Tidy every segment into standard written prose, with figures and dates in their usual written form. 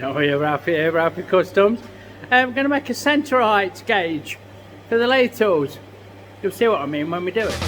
Oh, yeah, Ralfy here, Ralfy Customs. I'm going to make a centre height gauge for the lathe tools. You'll see what I mean when we do it.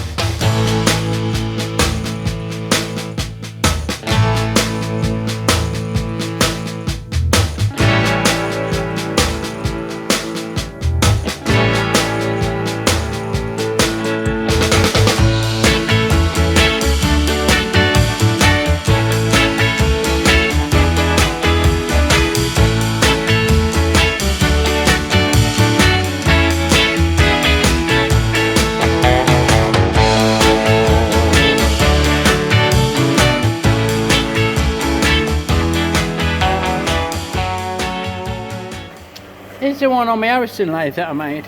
Here's the one on my Harrison lathe that I made.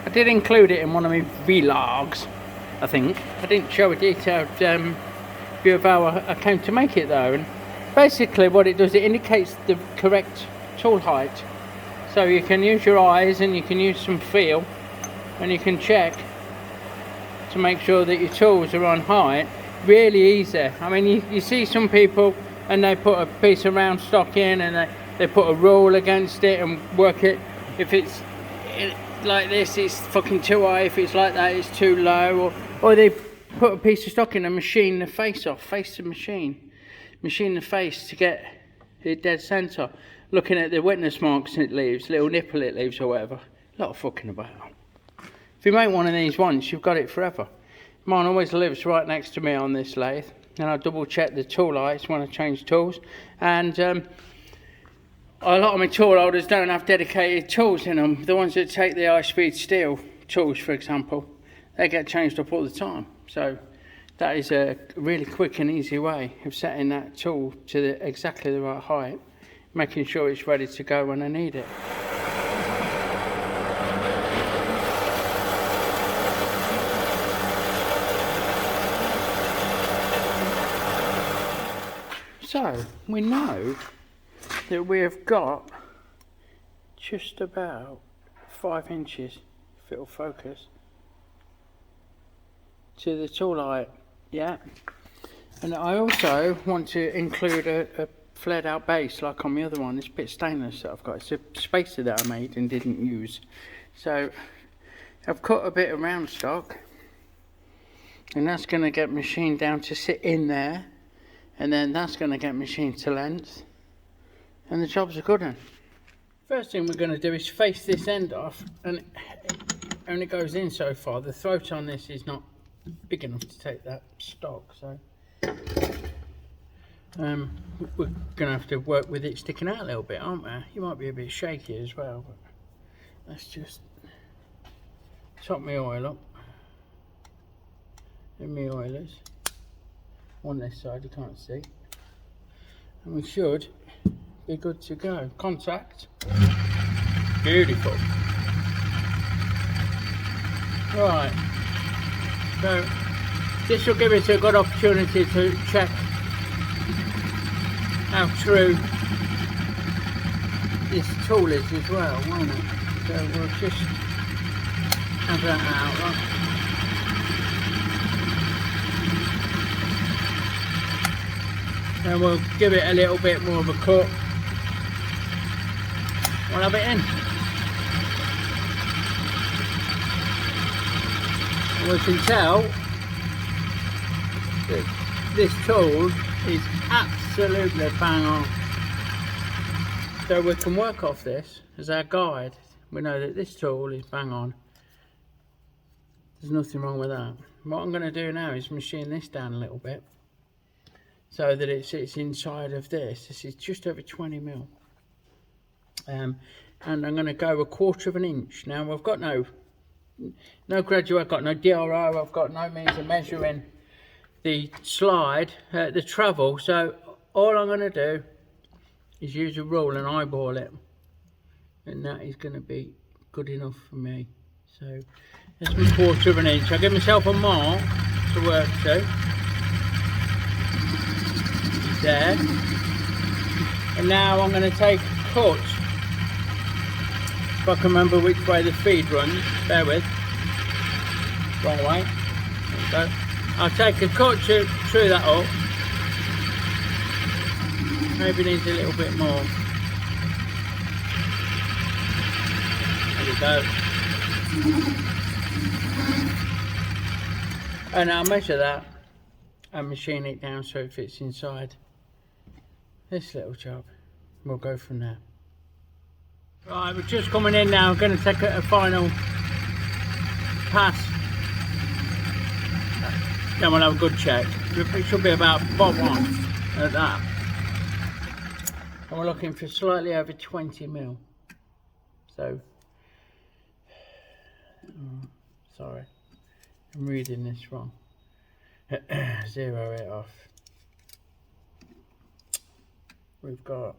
I did include it in one of my vlogs, I think. I didn't show a detailed view of how I came to make it though. And basically what it does, it indicates the correct tool height. So you can use your eyes and you can use some feel and you can check to make sure that your tools are on height. Really easy. I mean, you see some people and they put a piece of round stock in and they put a rule against it and work it. If it's like this, it's fucking too high. If it's like that, it's too low. Or they put a piece of stock in and machine the face off, face the machine the face to get it dead centre. Looking at the witness marks it leaves, little nipple it leaves or whatever. A lot of fucking about. If you make one of these once, you've got it forever. Mine always lives right next to me on this lathe, and I double check the tool heights when I change tools. And a lot of my tool holders don't have dedicated tools in them. The ones that take the high-speed steel tools, for example, they get changed up all the time. So that is a really quick and easy way of setting that tool to exactly the right height, making sure it's ready to go when I need it. So we know that we have got just about 5 inches, if it'll focus, to the tool height, yeah. And I also want to include a flared out base like on the other one. This bit of stainless that I've got, it's a spacer that I made and didn't use. So I've cut a bit of round stock and that's going to get machined down to sit in there, and then that's going to get machined to length. And the job's a good one. First thing we're going to do is face this end off, and it only goes in so far. The throat on this is not big enough to take that stock, so we're going to have to work with it sticking out a little bit, aren't we? You might be a bit shaky as well, but let's just top my oil up in my oilers on this side, you can't see, and we should be good to go. Contact. Beautiful. Right. So this will give us a good opportunity to check how true this tool is as well, won't it? So we'll just have that out. Right? And we'll give it a little bit more of a cut. We'll have it in. And we can tell that this tool is absolutely bang on. So we can work off this as our guide. We know that this tool is bang on. There's nothing wrong with that. What I'm going to do now is machine this down a little bit, so that it sits inside of this. This is just over 20 mil. And I'm going to go 1/4 of an inch. Now I've got no graduate, I've got no DRO, I've got no means of measuring the slide, the travel. So all I'm going to do is use a rule and eyeball it. And that is going to be good enough for me. So that's my 1/4 of an inch. I'll give myself a mark to work to. There. And now I'm going to take a cut. If I can remember which way the feed runs, bear with. Wrong way. There we go. I'll take a cut to true that up. Maybe needs a little bit more. There we go. And I'll measure that and machine it down so it fits inside this little job. We'll go from there. Right, we're just coming in now. I'm going to take a final pass. Then we'll have a good check. It should be about bob on at that. And we're looking for slightly over 20 mil. So, sorry, I'm reading this wrong. 0 it off. We've got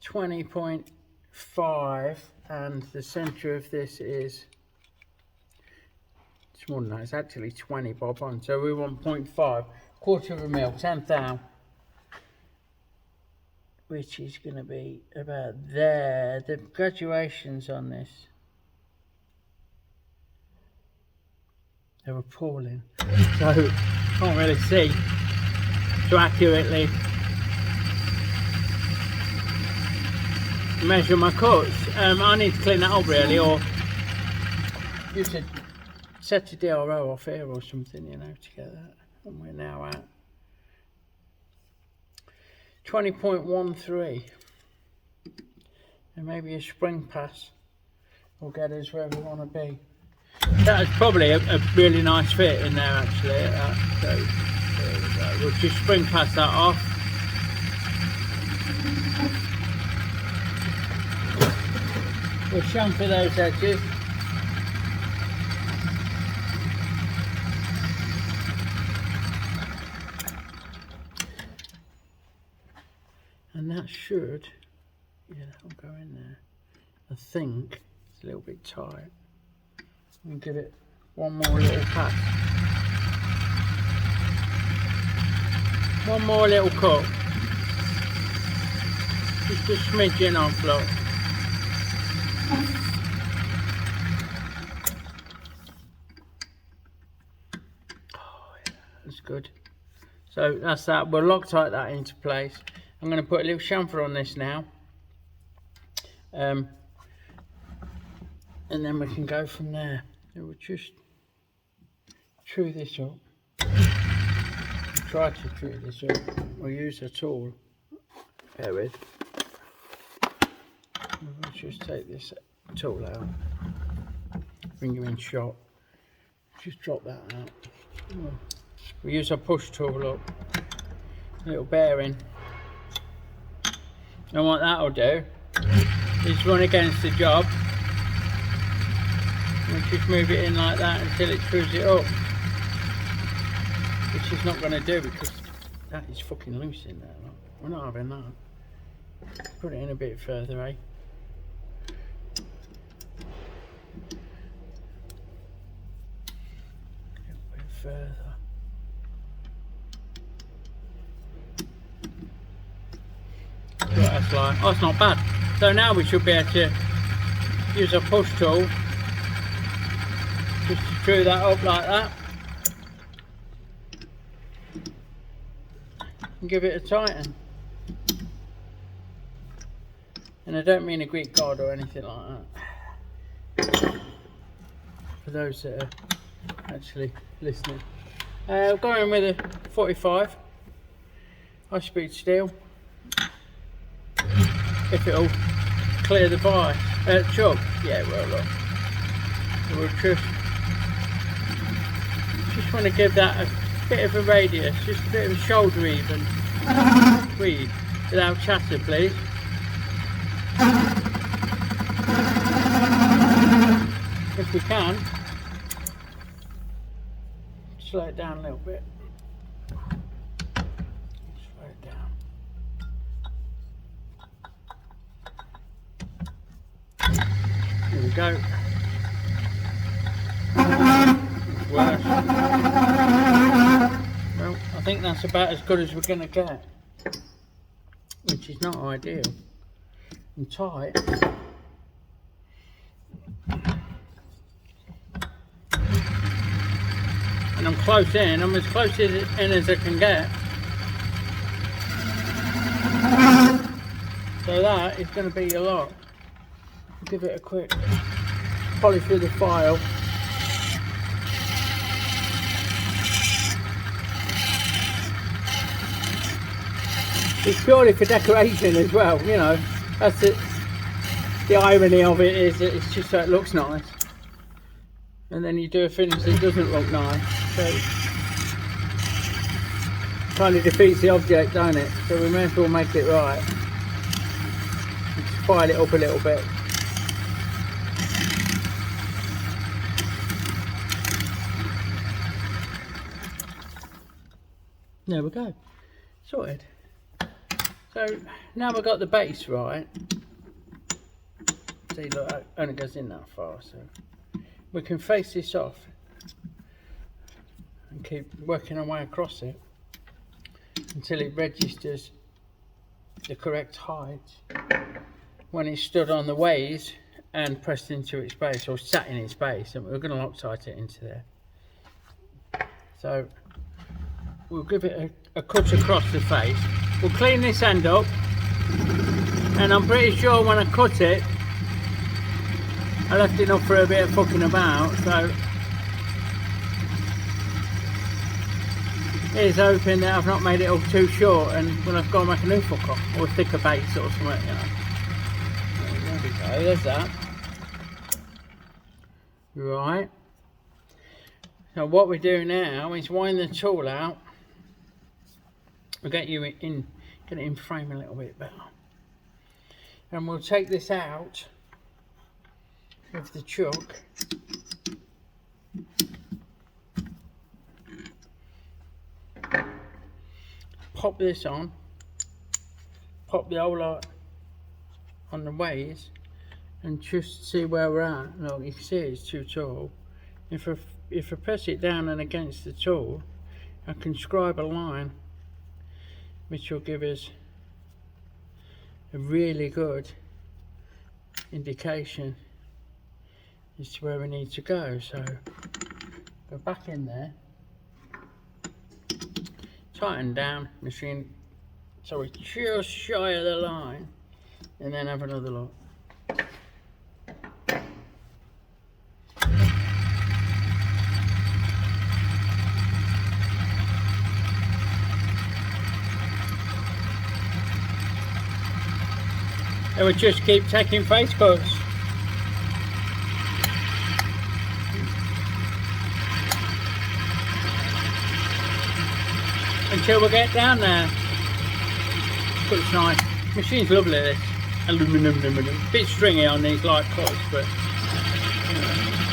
20.5 and the centre of this is, it's more than that, it's actually 20 bob on. So we want 0.5, quarter of a mil, 10 thou, which is going to be about there. The graduations on this, they're appalling, so can't really see to accurately measure my cuts. I need to clean that up really, or use a set a DRO off here or something, you know, to get that. And we're now at 20.13, and maybe a spring pass will get us where we want to be. That is probably a really nice fit in there actually. So there we go. We'll just spring pass that off. We'll chamfer those edges. And that should, yeah, that'll go in there. I think it's a little bit tight. And give it one more little pass. One more little cut. Just a smidgen off, look. Oh, yeah, that's good. So that's that. We'll Loctite that into place. I'm going to put a little chamfer on this now. And then we can go from there. So we'll just true this up. Try to true this up. We'll use a tool. Bear with. We'll just take this tool out. Bring you in shot. Just drop that out. We'll use our push tool up. A little bearing. And what that'll do is run against the job. We'll just move it in like that until it trues it up, which is not going to do because that is fucking loose in there. Look. We're not having that. Put it in a bit further, eh? A little bit further. That's like, oh, it's not bad. So now we should be able to use a push tool just to true that up like that and give it a tighten. And I don't mean a Greek god or anything like that, for those that are actually listening. We're going with a 45 high speed steel, if it'll clear the vice, chub. Yeah, well, look, we'll just want to give that a bit of a radius, just a bit of a shoulder even. Breathe without chatter, please. If we can, slow it down a little bit. Slow it down. Here we go. Worse. Well, I think that's about as good as we're going to get, which is not ideal. And tight. And I'm close in. I'm as close in as I can get. So that is going to be a lot. Give it a quick polish with the file. It's purely for decoration as well, you know. That's it. The irony of it is that it's just so it looks nice. And then you do a finish that doesn't look nice. So kind of defeats the object, don't it? So we may as well make it right. Just file it up a little bit. There we go. Sorted. So now we've got the base right. See, look, it only goes in that far, so we can face this off and keep working our way across it until it registers the correct height when it's stood on the ways and pressed into its base, or sat in its base, and we're going to Loctite it into there. So we'll give it a cut across the face. We'll clean this end up, and I'm pretty sure when I cut it I left enough for a bit of fucking about, so here's hoping that I've not made it all too short and when I've got to make a new fuck off, or a thicker base or something, you know. There we go, there's that. Right. So what we do now is wind the tool out. We'll get you in, get it in frame a little bit better. And we'll take this out with the chuck. Pop this on. Pop the whole lot on the ways and just see where we're at. Look, you can see it's too tall. If I press it down and against the tool, I can scribe a line which will give us a really good indication as to where we need to go. So go back in there, tighten down machine so we're just shy of the line, and then have another look. And we just keep taking face cuts. Until we get down there. But it's nice. Machine's lovely, this. Aluminium. Bit stringy on these light cuts, but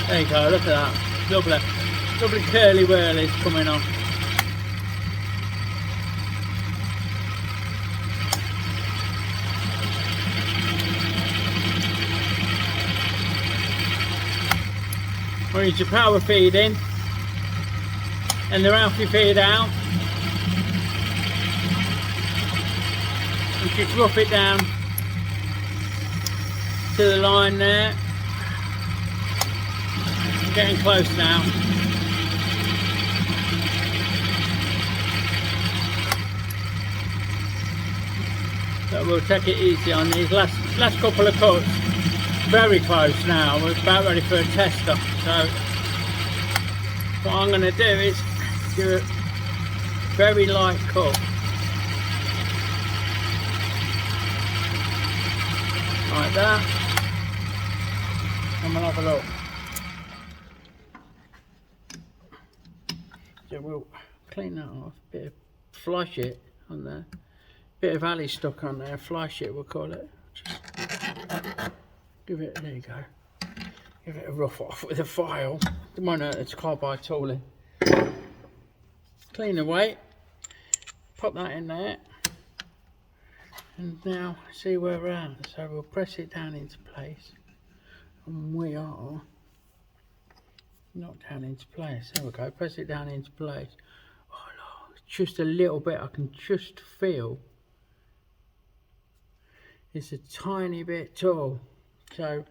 there you go, look at that. Lovely. Lovely curly whirlies coming off. We need your power feed in and the Ralfy feed out, and just rough it down to the line there. I'm getting close now. So we'll take it easy on these last couple of cuts. Very close now, we're about ready for a tester. So what I'm going to do is do a very light cut, like that, and we'll have a look. So we'll clean that off, bit of fly shit on there, bit of alley stuck on there, fly shit we'll call it. Just give it, there you go. Give it a rough off with a file. The one it's carbide tooling. Clean away. Pop that in there. And now see where we're at. So we'll press it down into place. And we are not down into place. There we go. Press it down into place. Oh no, just a little bit. I can just feel it's a tiny bit tall. So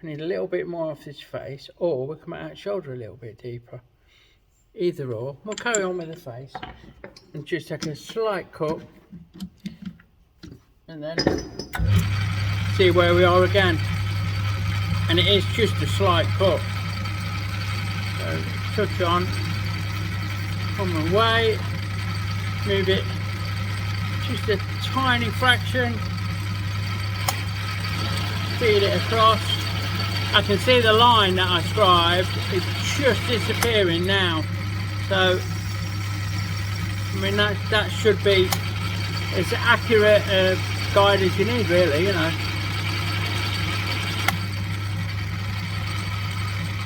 we need a little bit more off this face, or we'll come out shoulder a little bit deeper. Either or. We'll carry on with the face and just take a slight cut and then see where we are again. And it is just a slight cut. So touch on, come away, move it just a tiny fraction, feed it across. I can see the line that I scribed is just disappearing now. So I mean that should be as accurate a guide as you need, really, you know.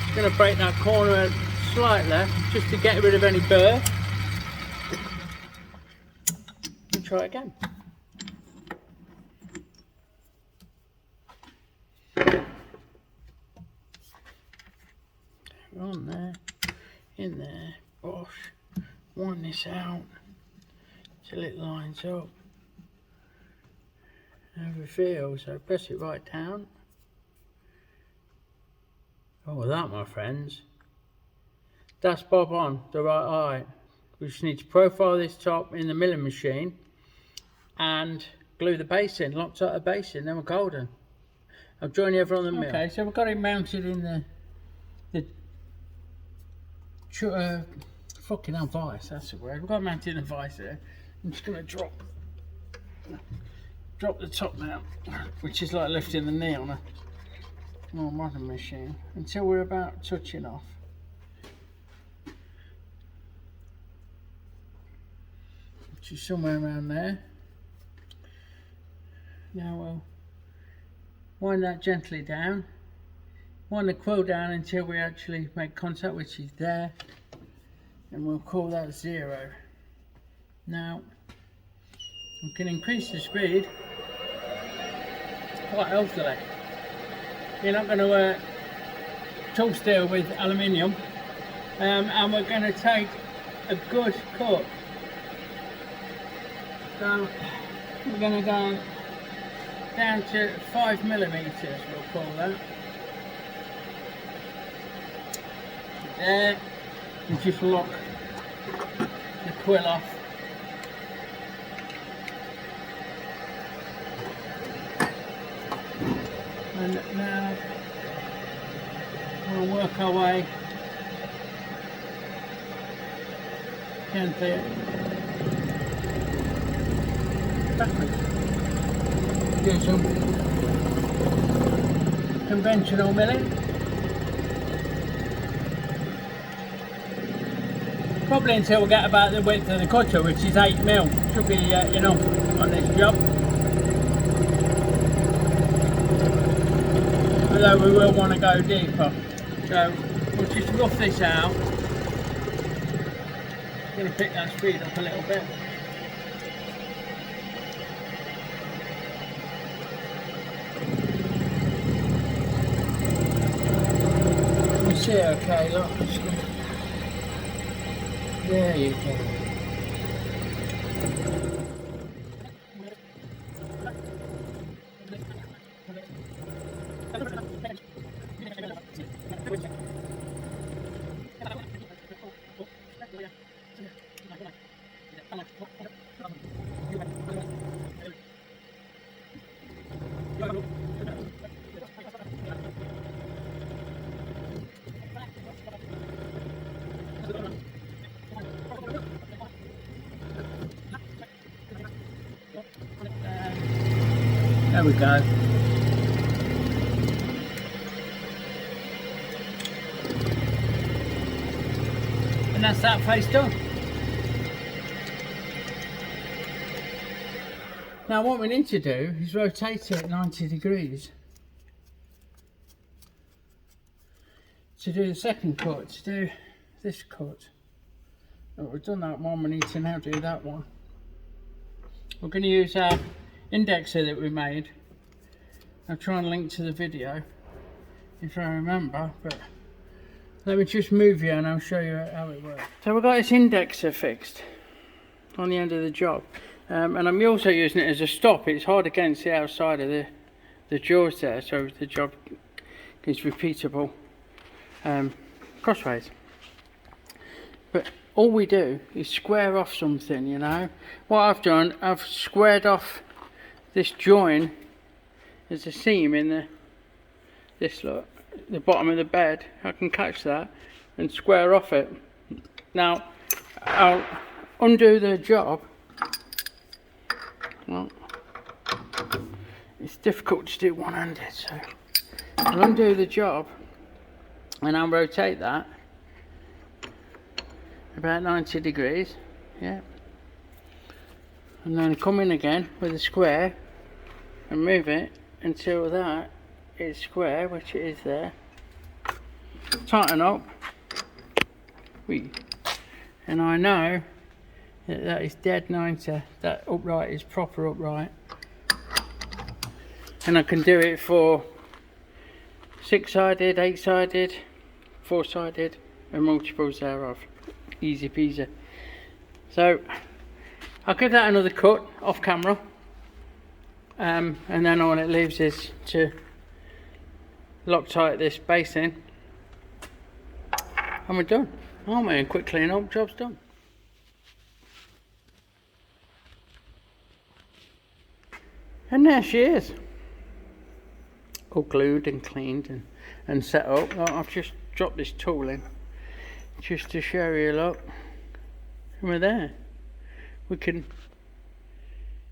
I'm going to break that corner slightly just to get rid of any burr. And try again. On there, in there, bosh, wind this out till it lines up. Have a feel, so press it right down. Oh, that, my friends, that's bob on, the right height. We just need to profile this top in the milling machine and glue the base in, Loctite the base in, then we're golden. I'll join you over on the mill. Okay, so we've got it mounted in the fucking hell, vice, that's the word. We've got it mounted in the vice there. I'm just going to drop the top now, which is like lifting the knee on a more modern machine, until we're about touching off. Which is somewhere around there. Now we'll wind that gently down, wind the quill down until we actually make contact, which is there, and we'll call that 0. Now we can increase the speed quite healthily. You're not going to tool steel with aluminium, and we're going to take a good cut. So we're going to go down to 5mm, we'll call that. There, and just lock the quill off. And now we'll work our way gently backwards. Do some conventional milling. Probably until we get about the width of the cutter, which is 8mm. Should be enough on this job. Although we will want to go deeper, so we'll just rough this out. I'm going to pick that speed up a little bit. You see, okay, look, I'm just going to... There you go. There we go. And that's that face done. Now what we need to do is rotate it 90 degrees to do the second cut, to do this cut. Oh, we've done that one, we need to now do that one. We're going to use our indexer that we made. I'll try and link to the video if I remember, but let me just move you and I'll show you how it works. So we've got this indexer fixed on the end of the job, and I'm also using it as a stop. It's hard against the outside of the jaws there, so the job is repeatable crossways. But all we do is square off something, you know. What I've done, I've squared off this join is a seam in the bottom of the bed. I can catch that and square off it. Now I'll undo the job. Well, it's difficult to do one-handed, so I'll undo the job and I'll rotate that about 90 degrees, yeah, and then come in again with a square and move it until that is square, which it is there. Tighten up, and I know that is dead 90, that upright is proper upright, and I can do it for 6-sided, 8-sided, 4-sided and multiples thereof. Easy peasy. So I'll give that another cut off camera, and then all it leaves is to Loctite this base in, and we're done. Oh man, quick clean up, job's done. And there she is, all glued and cleaned and set up. I've just dropped this tool in just to show you, look, and we're there. We can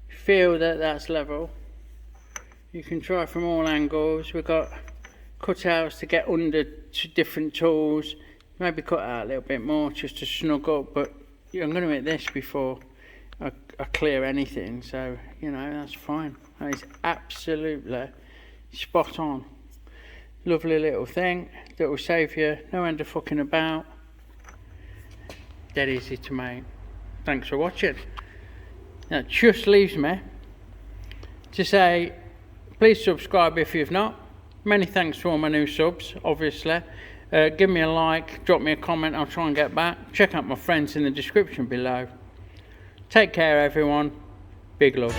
feel that that's level. You can try from all angles. We've got cutouts to get under to different tools. Maybe cut out a little bit more just to snug up, but I'm going to make this before I clear anything, so you know, that's fine. That is absolutely spot on. Lovely little thing that will save you no end of fucking about. Dead easy to make. Thanks for watching. That just leaves me to say, please subscribe if you've not. Many thanks for all my new subs, obviously. Give me a like, drop me a comment, I'll try and get back. Check out my friends in the description below. Take care everyone. Big love.